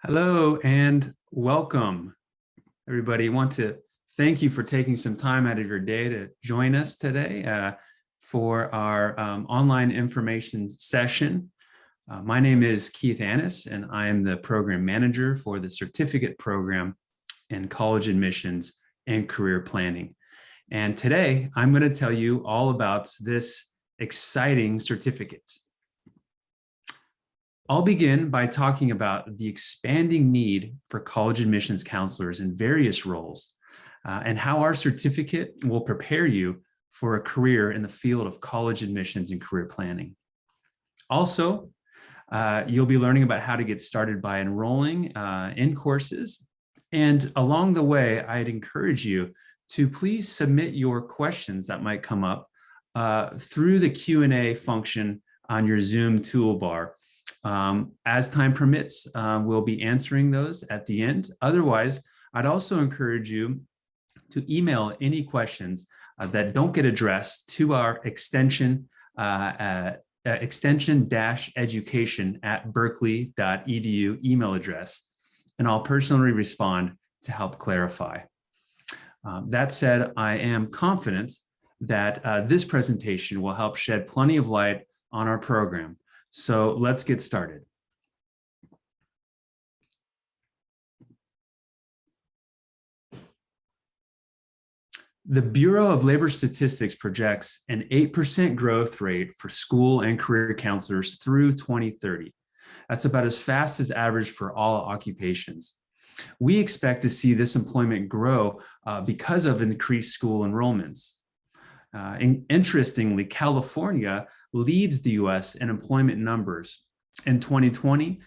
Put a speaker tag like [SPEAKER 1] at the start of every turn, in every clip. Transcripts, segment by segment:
[SPEAKER 1] Hello and welcome, everybody. I want to thank you for taking some time out of your day to join us today for our online information session. My name is Keith Annis, and I am the program manager for the certificate program in college admissions and career planning. And today, I'm going to tell you all about this exciting certificate. I'll begin by talking about the expanding need for college admissions counselors in various roles and how our certificate will prepare you for a career in the field of college admissions and career planning. Also, you'll be learning about how to get started by enrolling in courses. And along the way, I'd encourage you to please submit your questions that might come up through the Q&A function on your Zoom toolbar. As time permits, we'll be answering those at the end. Otherwise, I'd also encourage you to email any questions that don't get addressed to our extension-education@berkeley.edu email address, and I'll personally respond to help clarify. That said, I am confident that this presentation will help shed plenty of light on our program. So let's get started. The Bureau of Labor Statistics projects an 8% growth rate for school and career counselors through 2030. That's about as fast as average for all occupations. We expect to see this employment grow because of increased school enrollments. Interestingly, California leads the US in employment numbers. In 2020,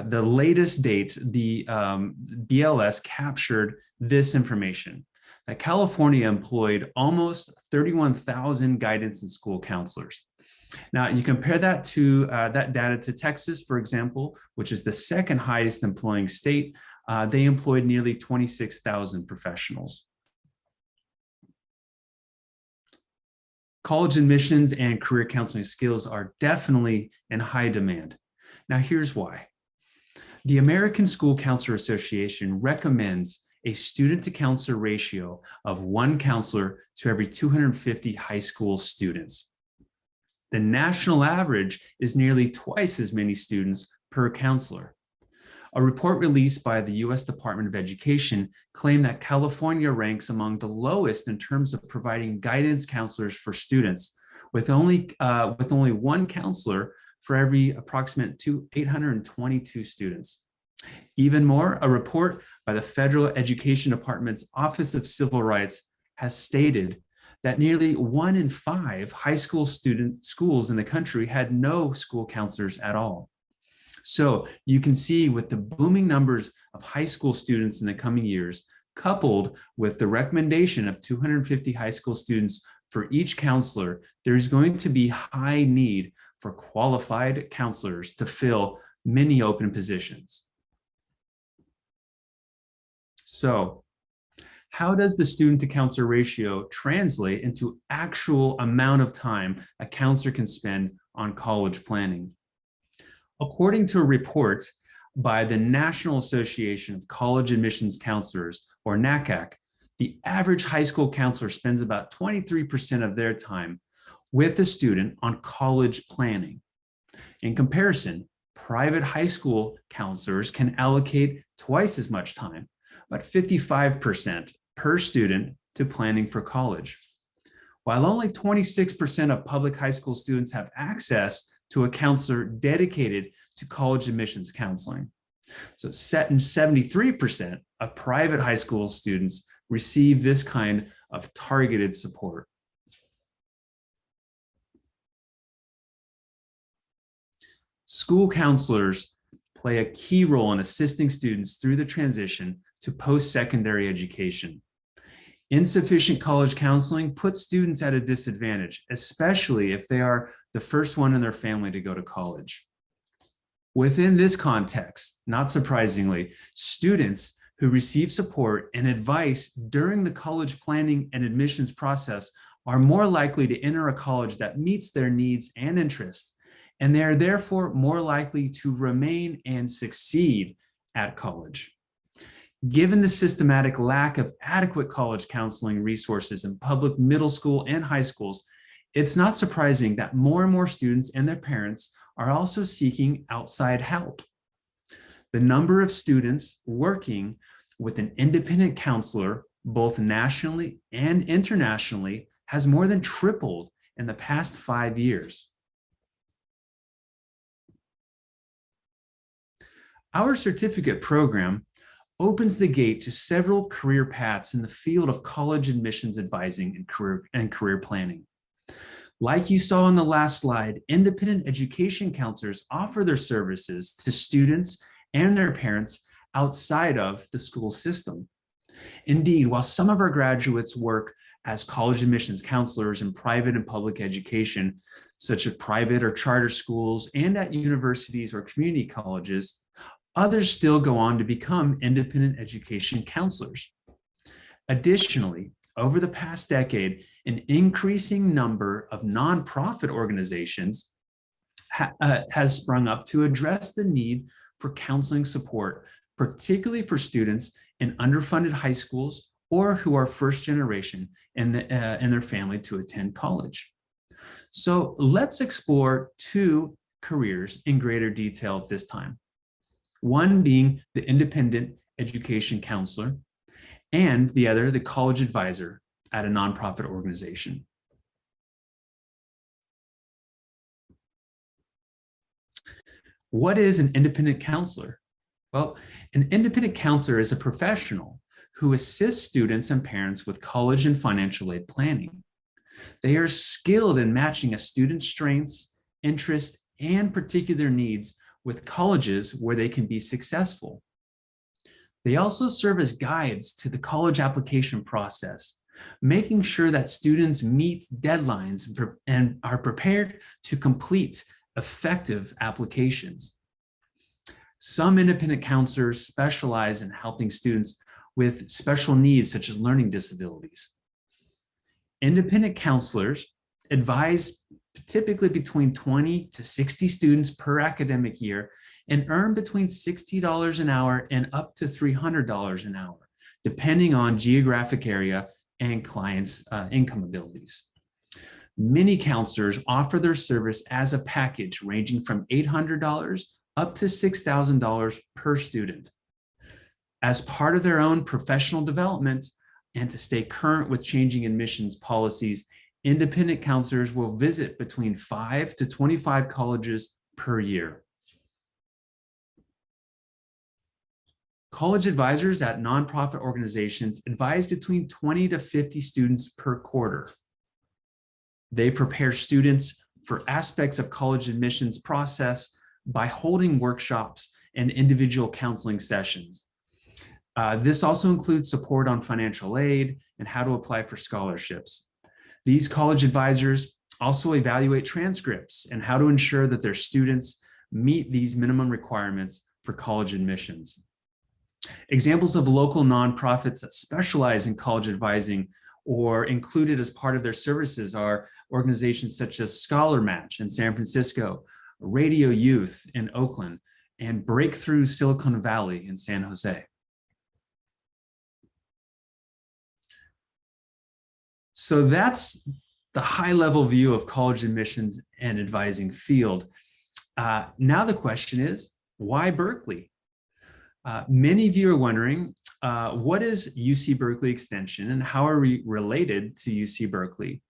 [SPEAKER 1] the latest dates, the BLS captured this information, that California employed almost 31,000 guidance and school counselors. Now, you compare that to that data to Texas, for example, which is the second highest employing state. They employed nearly 26,000 professionals. College admissions and career counseling skills are definitely in high demand. Now, here's why. The American School Counselor Association recommends a student-to-counselor ratio of 1 counselor to every 250 high school students. The national average is nearly twice as many students per counselor. A report released by the U.S. Department of Education claimed that California ranks among the lowest in terms of providing guidance counselors for students, with only 1 counselor for every approximate 822 students. Even more, a report by the Federal Education Department's Office of Civil Rights has stated that nearly 1 in 5 high school schools in the country had no school counselors at all. So you can see, with the booming numbers of high school students in the coming years, coupled with the recommendation of 250 high school students for each counselor, there's going to be high need for qualified counselors to fill many open positions. So how does the student-to-counselor ratio translate into actual amount of time a counselor can spend on college planning? According to a report by the National Association of College Admissions Counselors, or NACAC, the average high school counselor spends about 23% of their time with the student on college planning. In comparison, private high school counselors can allocate twice as much time, about 55% per student, to planning for college. While only 26% of public high school students have access to a counselor dedicated to college admissions counseling. So 73% of private high school students receive this kind of targeted support. School counselors play a key role in assisting students through the transition to post-secondary education. Insufficient college counseling puts students at a disadvantage, especially if they are the first one in their family to go to college. Within this context, not surprisingly, students who receive support and advice during the college planning and admissions process are more likely to enter a college that meets their needs and interests, and they are therefore more likely to remain and succeed at college. Given the systematic lack of adequate college counseling resources in public middle school and high schools, it's not surprising that more and more students and their parents are also seeking outside help. The number of students working with an independent counselor, both nationally and internationally, has more than tripled in the past 5 years. Our certificate program opens the gate to several career paths in the field of college admissions advising and career planning. Like you saw on the last slide, independent education counselors offer their services to students and their parents outside of the school system. Indeed, while some of our graduates work as college admissions counselors in private and public education, such as private or charter schools and at universities or community colleges, others still go on to become independent education counselors. Additionally, over the past decade, an increasing number of nonprofit organizations has sprung up to address the need for counseling support, particularly for students in underfunded high schools or who are first generation in their family to attend college. So let's explore two careers in greater detail at this time. One being the independent education counselor, and the other, the college advisor at a nonprofit organization. What is an independent counselor? Well, an independent counselor is a professional who assists students and parents with college and financial aid planning. They are skilled in matching a student's strengths, interests, and particular needs with colleges where they can be successful. They also serve as guides to the college application process, making sure that students meet deadlines and are prepared to complete effective applications. Some independent counselors specialize in helping students with special needs, such as learning disabilities. Independent counselors advise typically between 20 to 60 students per academic year and earn between $60 an hour and up to $300 an hour, depending on geographic area and clients' income abilities. Many counselors offer their service as a package ranging from $800 up to $6,000 per student. As part of their own professional development and to stay current with changing admissions policies, independent counselors will visit between 5 to 25 colleges per year. College advisors at nonprofit organizations advise between 20 to 50 students per quarter. They prepare students for aspects of college admissions process by holding workshops and individual counseling sessions. This also includes support on financial aid and how to apply for scholarships. These college advisors also evaluate transcripts and how to ensure that their students meet these minimum requirements for college admissions. Examples of local nonprofits that specialize in college advising or included as part of their services are organizations such as Scholar Match in San Francisco, Radio Youth in Oakland, and Breakthrough Silicon Valley in San Jose. So that's the high-level view of college admissions and advising field. Now the question is, why Berkeley? Many of you are wondering, what is UC Berkeley Extension and how are we related to UC Berkeley?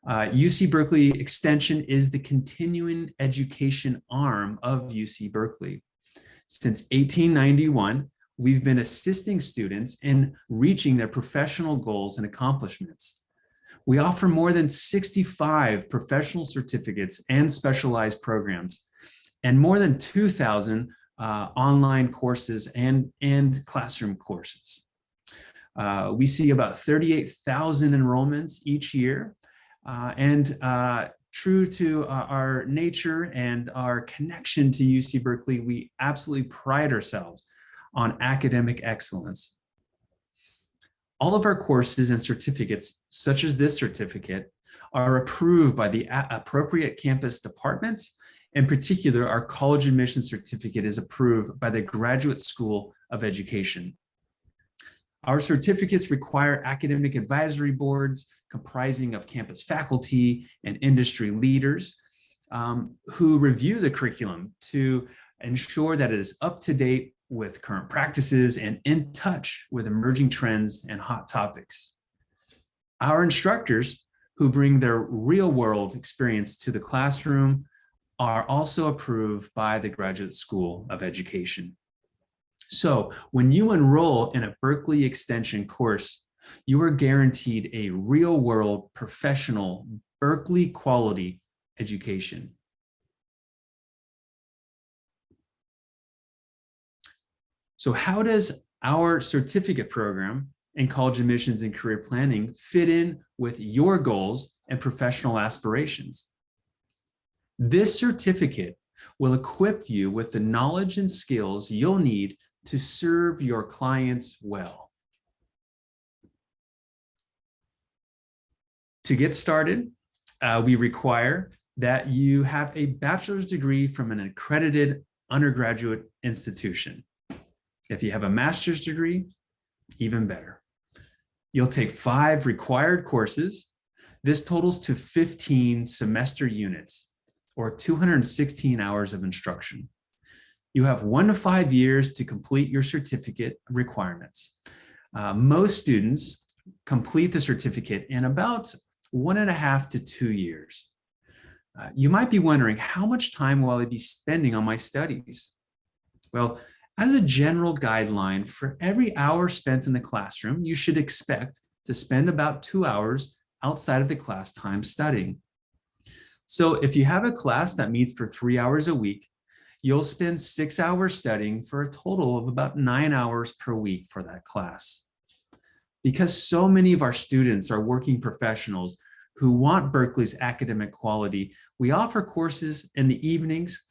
[SPEAKER 1] UC Berkeley Extension is the continuing education arm of UC Berkeley. Since 1891, we've been assisting students in reaching their professional goals and accomplishments. We offer more than 65 professional certificates and specialized programs, and more than 2,000 online courses and classroom courses. We see about 38,000 enrollments each year, and true to our nature and our connection to UC Berkeley, we absolutely pride ourselves on academic excellence. All of our courses and certificates, such as this certificate, are approved by the appropriate campus departments In particular, our college admission certificate is approved by the Graduate School of Education. Our certificates require academic advisory boards comprising of campus faculty and industry leaders who review the curriculum to ensure that it is up to date with current practices and in touch with emerging trends and hot topics. Our instructors, who bring their real-world experience to the classroom, are also approved by the Graduate School of Education. So when you enroll in a Berkeley Extension course, you are guaranteed a real-world, professional, Berkeley quality education. So how does our certificate program in college admissions and career planning fit in with your goals and professional aspirations? This certificate will equip you with the knowledge and skills you'll need to serve your clients well. To get started, we require that you have a bachelor's degree from an accredited undergraduate institution. If you have a master's degree, even better. You'll take 5 required courses. This totals to 15 semester units, or 216 hours of instruction. You have 1 to 5 years to complete your certificate requirements. Most students complete the certificate in about 1.5 to 2 years. You might be wondering, how much time will I be spending on my studies? Well, as a general guideline, for every hour spent in the classroom, you should expect to spend about 2 hours outside of the class time studying. So if you have a class that meets for 3 hours a week, you'll spend 6 hours studying for a total of about 9 hours per week for that class. Because so many of our students are working professionals who want Berkeley's academic quality, we offer courses in the evenings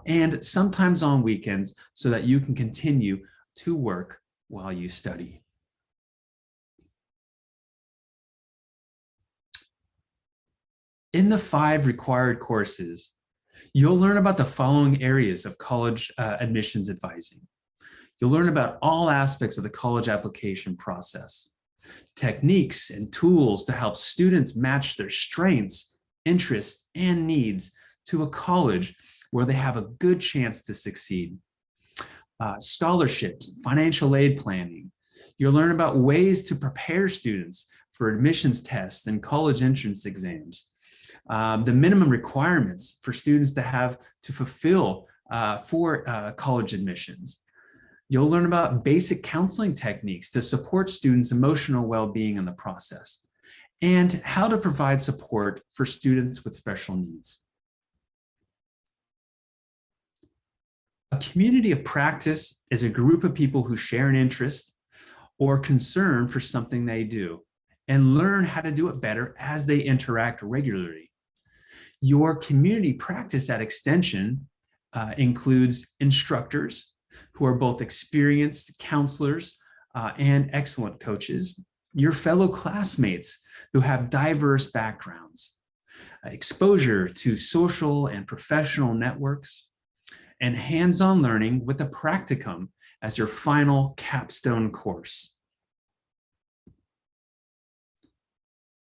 [SPEAKER 1] and sometimes on weekends so that you can continue to work while you study. In the 5 required courses, you'll learn about the following areas of college admissions advising. You'll learn about all aspects of the college application process, techniques and tools to help students match their strengths, interests, and needs to a college where they have a good chance to succeed. Scholarships, financial aid planning. You'll learn about ways to prepare students for admissions tests and college entrance exams. The minimum requirements for students to fulfill for college admissions. You'll learn about basic counseling techniques to support students' emotional well-being in the process, and how to provide support for students with special needs. A community of practice is a group of people who share an interest or concern for something they do and learn how to do it better as they interact regularly. Your community practice at Extension includes instructors who are both experienced counselors and excellent coaches, your fellow classmates who have diverse backgrounds, exposure to social and professional networks, and hands-on learning with a practicum as your final capstone course.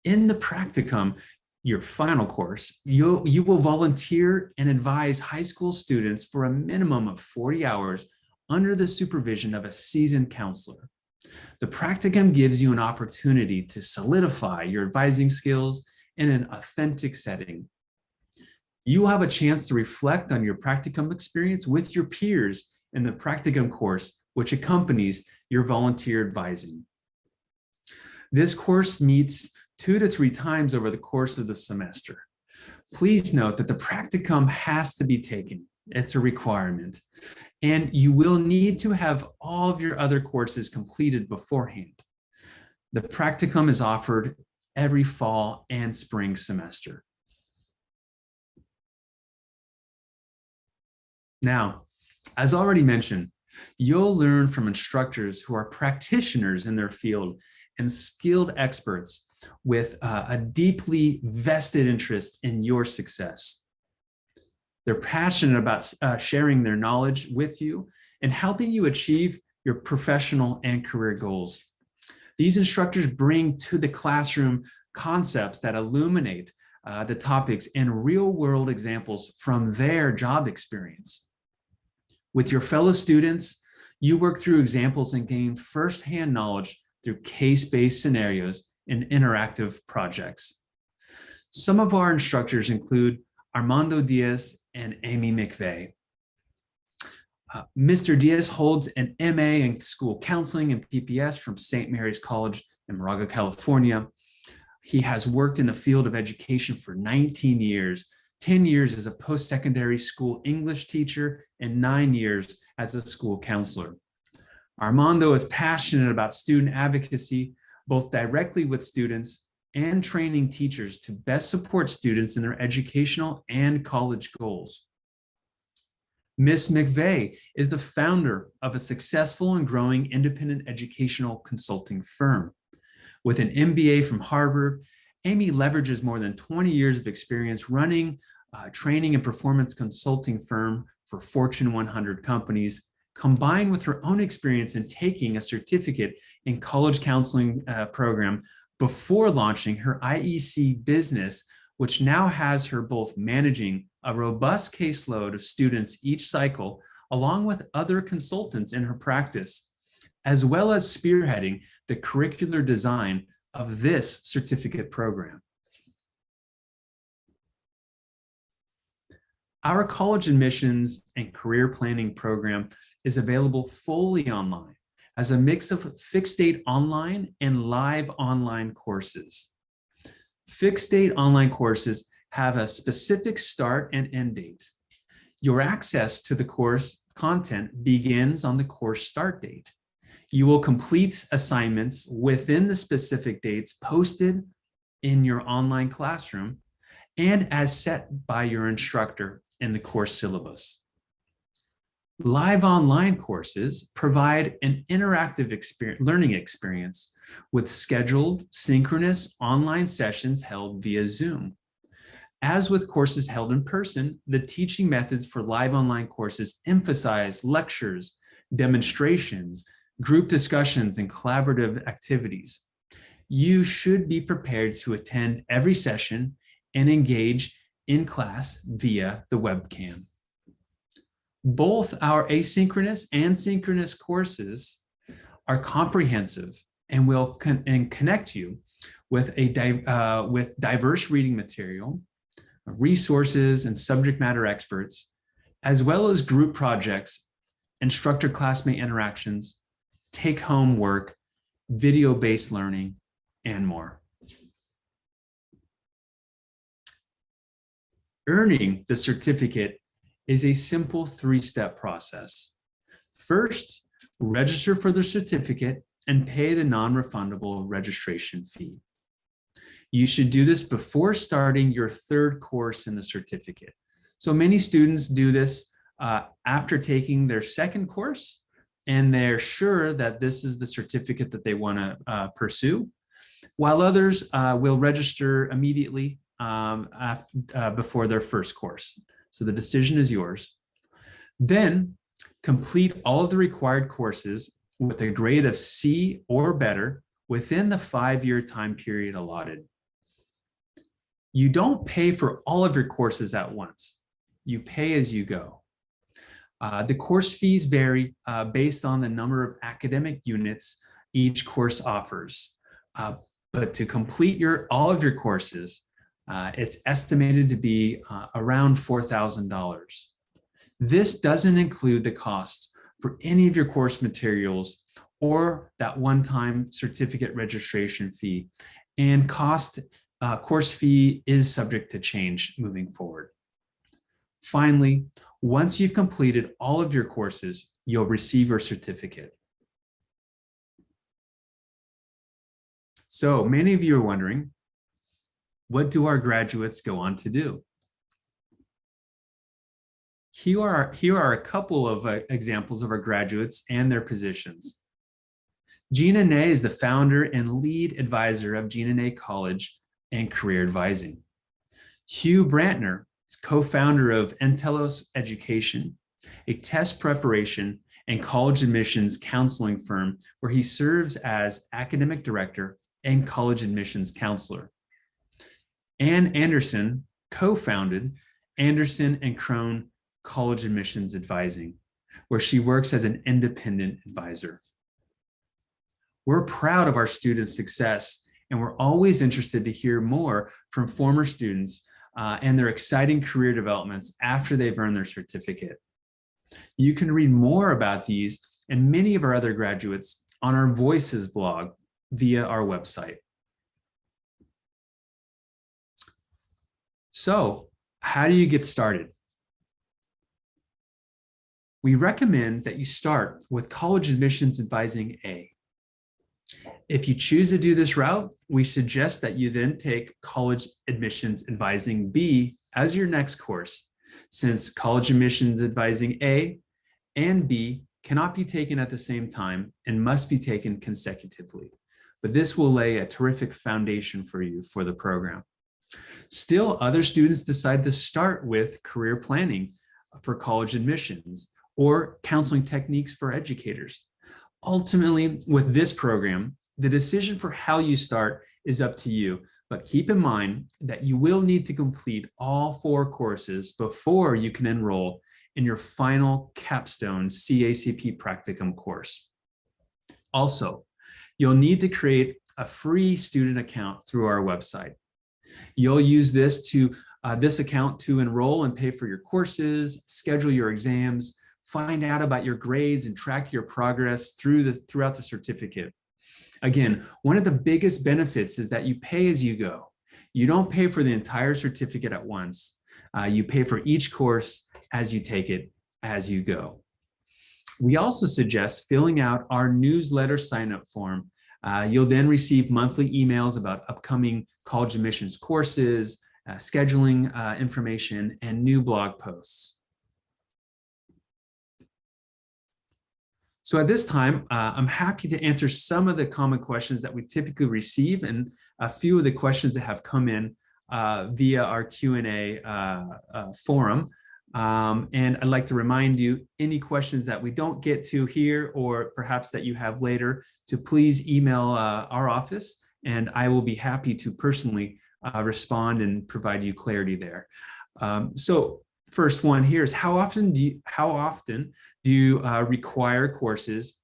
[SPEAKER 1] In the practicum, your final course, you will volunteer and advise high school students for a minimum of 40 hours under the supervision of a seasoned counselor. The practicum gives you an opportunity to solidify your advising skills in an authentic setting. You will have a chance to reflect on your practicum experience with your peers in the practicum course, which accompanies your volunteer advising. This course meets 2 to 3 times over the course of the semester. Please note that the practicum has to be taken. It's a requirement. And you will need to have all of your other courses completed beforehand. The practicum is offered every fall and spring semester. Now, as already mentioned, you'll learn from instructors who are practitioners in their field and skilled experts with a deeply vested interest in your success. They're passionate about sharing their knowledge with you and helping you achieve your professional and career goals. These instructors bring to the classroom concepts that illuminate the topics and real-world examples from their job experience. With your fellow students, you work through examples and gain firsthand knowledge through case-based scenarios and interactive projects. Some of our instructors include Armando Diaz and Amy McVeigh. Mr. Diaz holds an MA in school counseling and PPS from St. Mary's College in Moraga, California. He has worked in the field of education for 19 years, 10 years as a post-secondary school English teacher, and 9 years as a school counselor. Armando is passionate about student advocacy, both directly with students and training teachers to best support students in their educational and college goals. Ms. McVeigh is the founder of a successful and growing independent educational consulting firm. With an MBA from Harvard, Amy leverages more than 20 years of experience running a training and performance consulting firm for Fortune 100 companies, combined with her own experience in taking a certificate in college counseling program before launching her IEC business, which now has her both managing a robust caseload of students each cycle, along with other consultants in her practice, as well as spearheading the curricular design of this certificate program. Our college admissions and career planning program is available fully online as a mix of fixed date online and live online courses. Fixed date online courses have a specific start and end date. Your access to the course content begins on the course start date. You will complete assignments within the specific dates posted in your online classroom and as set by your instructor in the course syllabus. Live online courses provide an interactive learning experience with scheduled synchronous online sessions held via Zoom. As with courses held in person, the teaching methods for live online courses emphasize lectures, demonstrations, group discussions, and collaborative activities. You should be prepared to attend every session and engage in class via the webcam. Both our asynchronous and synchronous courses are comprehensive and will connect you with diverse reading material, resources, and subject matter experts, as well as group projects, instructor-classmate interactions, take-home work, video-based learning, and more. Earning the certificate is a simple three-step process. First, register for the certificate and pay the non-refundable registration fee. You should do this before starting your third course in the certificate. So many students do this after taking their second course, and they're sure that this is the certificate that they want to pursue, while others will register immediately before their first course. So the decision is yours. Then complete all of the required courses with a grade of C or better within the 5-year time period allotted. You don't pay for all of your courses at once. You pay as you go. The course fees vary based on the number of academic units each course offers. But to complete all of your courses, it's estimated to be around $4,000. This doesn't include the cost for any of your course materials or that one-time certificate registration fee, and course fee is subject to change moving forward. Finally, once you've completed all of your courses, you'll receive your certificate. So many of you are wondering, what do our graduates go on to do? Here are a couple of examples of our graduates and their positions. Gina Ney is the founder and lead advisor of Gina Ney College and Career Advising. Hugh Brantner He's co-founder of Entelos Education, a test preparation and college admissions counseling firm where he serves as academic director and college admissions counselor. Ann Anderson co-founded Anderson and Crone College Admissions Advising, where she works as an independent advisor. We're proud of our students' success, and we're always interested to hear more from former students and their exciting career developments after they've earned their certificate. You can read more about these and many of our other graduates on our Voices blog via our website. So, how do you get started? We recommend that you start with College Admissions Advising A. If you choose to do this route, we suggest that you then take College Admissions Advising B as your next course, since College Admissions Advising A and B cannot be taken at the same time and must be taken consecutively. But this will lay a terrific foundation for you for the program. Still, other students decide to start with career planning for college admissions or counseling techniques for educators. Ultimately, with this program, the decision for how you start is up to you, but keep in mind that you will need to complete all 4 courses before you can enroll in your final capstone CACP Practicum course. Also, you'll need to create a free student account through our website. You'll use this account to enroll and pay for your courses, schedule your exams, find out about your grades, and track your progress throughout the certificate. Again, one of the biggest benefits is that you pay as you go. You don't pay for the entire certificate at once. You pay for each course as you take it, as you go. We also suggest filling out our newsletter sign-up form. You'll then receive monthly emails about upcoming college admissions courses, scheduling information, and new blog posts. So at this time, I'm happy to answer some of the common questions that we typically receive and a few of the questions that have come in via our Q&A forum. And I'd like to remind you, any questions that we don't get to here or perhaps that you have later, to please email our office, and I will be happy to personally respond and provide you clarity there. So first one here is how often do you require courses?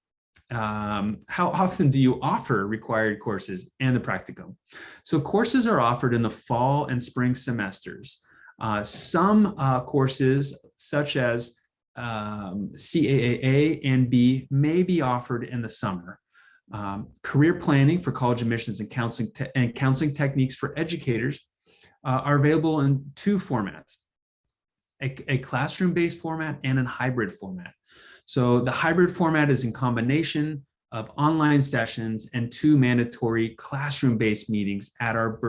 [SPEAKER 1] How often do you offer required courses and the practicum? So courses are offered in the fall and spring semesters. Some courses, such as CAAA and B, may be offered in the summer. Career planning for college admissions and counseling techniques for educators are available in 2 formats, a classroom-based format and a hybrid format. So the hybrid format is in combination of online sessions and 2 mandatory classroom-based meetings at our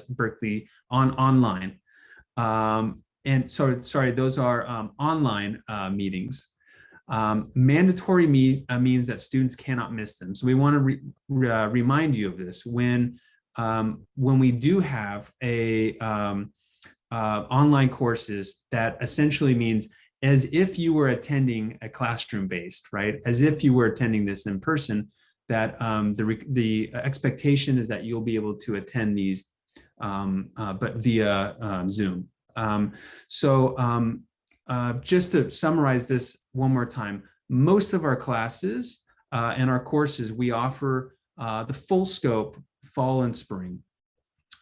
[SPEAKER 1] Berkeley online. And sorry, those are online meetings. Mandatory means that students cannot miss them. So we want to remind you of this when we do have a online courses. That essentially means as if you were attending a classroom-based, right? As if you were attending this in person. That the expectation is that you'll be able to attend these, but via Zoom. Just to summarize this one more time, most of our classes and our courses, we offer the full scope fall and spring.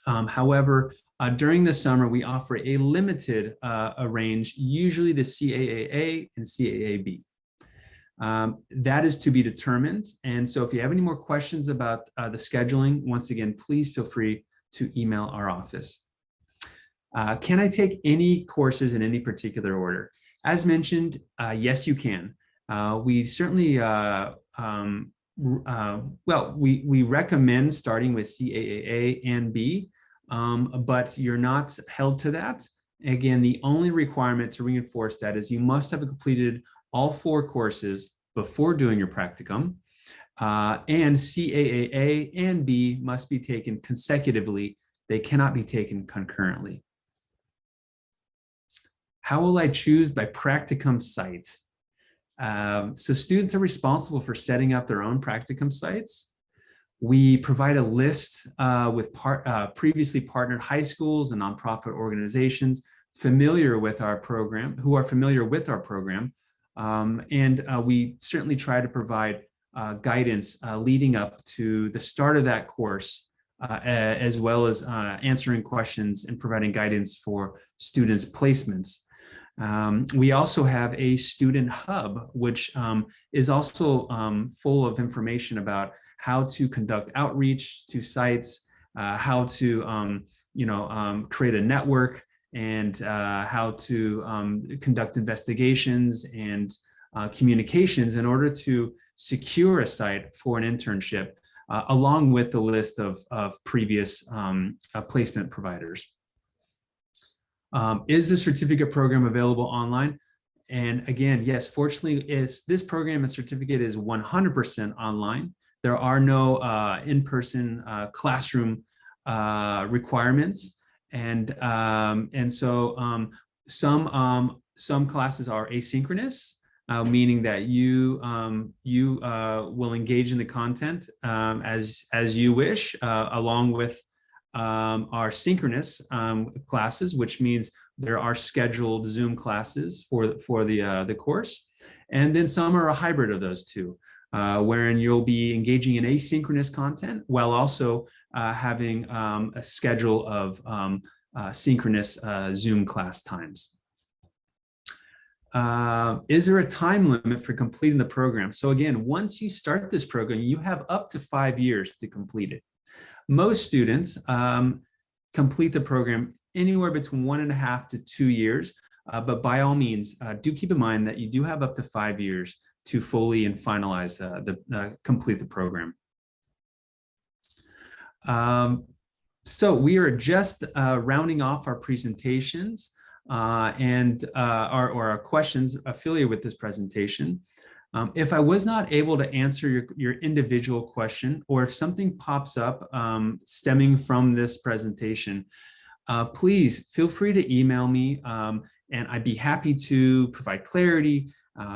[SPEAKER 1] However, during the summer, we offer a limited range, usually the CAAA and CAAB. That is to be determined. And so if you have any more questions about the scheduling, once again, please feel free to email our office. Can I take any courses in any particular order? As mentioned, yes, you can. We certainly, we recommend starting with CAAA and B, but you're not held to that. Again, the only requirement to reinforce that is you must have completed all 4 courses before doing your practicum, and CAAA and B must be taken consecutively. They cannot be taken concurrently. How will I choose? By Practicum site. So students are responsible for setting up their own Practicum sites. We provide a list with previously partnered high schools and nonprofit organizations familiar with our program, who are familiar with our program. And we certainly try to provide guidance leading up to the start of that course, as well as answering questions and providing guidance for students' placements. We also have a student hub, which is also full of information about how to conduct outreach to sites, how to create a network, and how to conduct investigations and communications in order to secure a site for an internship, along with the list of previous placement providers. Is the certificate program available online? And again, yes, fortunately, this program and certificate is 100% online. There are no in-person classroom requirements, and so some classes are asynchronous, meaning that you will engage in the content as you wish, along with our synchronous classes, which means there are scheduled Zoom classes for the course, and then some are a hybrid of those two, wherein you'll be engaging in asynchronous content while also having a schedule of synchronous Zoom class times. Is there a time limit for completing the program? So again, once you start this program, you have up to 5 years to complete it. Most students complete the program anywhere between 1.5 to 2 years, but by all means, do keep in mind that you do have up to 5 years to fully and finalize complete the program. So we are just rounding off our presentations and our questions affiliated with this presentation. If I was not able to answer your individual question, or if something pops up stemming from this presentation, please feel free to email me, and I'd be happy to provide clarity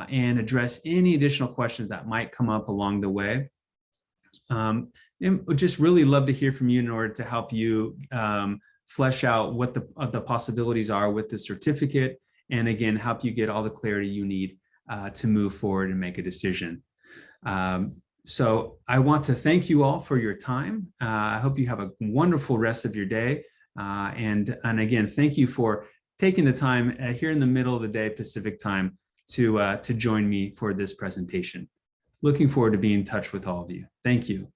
[SPEAKER 1] and address any additional questions that might come up along the way. And would just really love to hear from you in order to help you flesh out what the possibilities are with the certificate, and again, help you get all the clarity you need to move forward and make a decision. So I want to thank you all for your time. I hope you have a wonderful rest of your day. And again, thank you for taking the time here in the middle of the day, Pacific time, to join me for this presentation. Looking forward to being in touch with all of you. Thank you.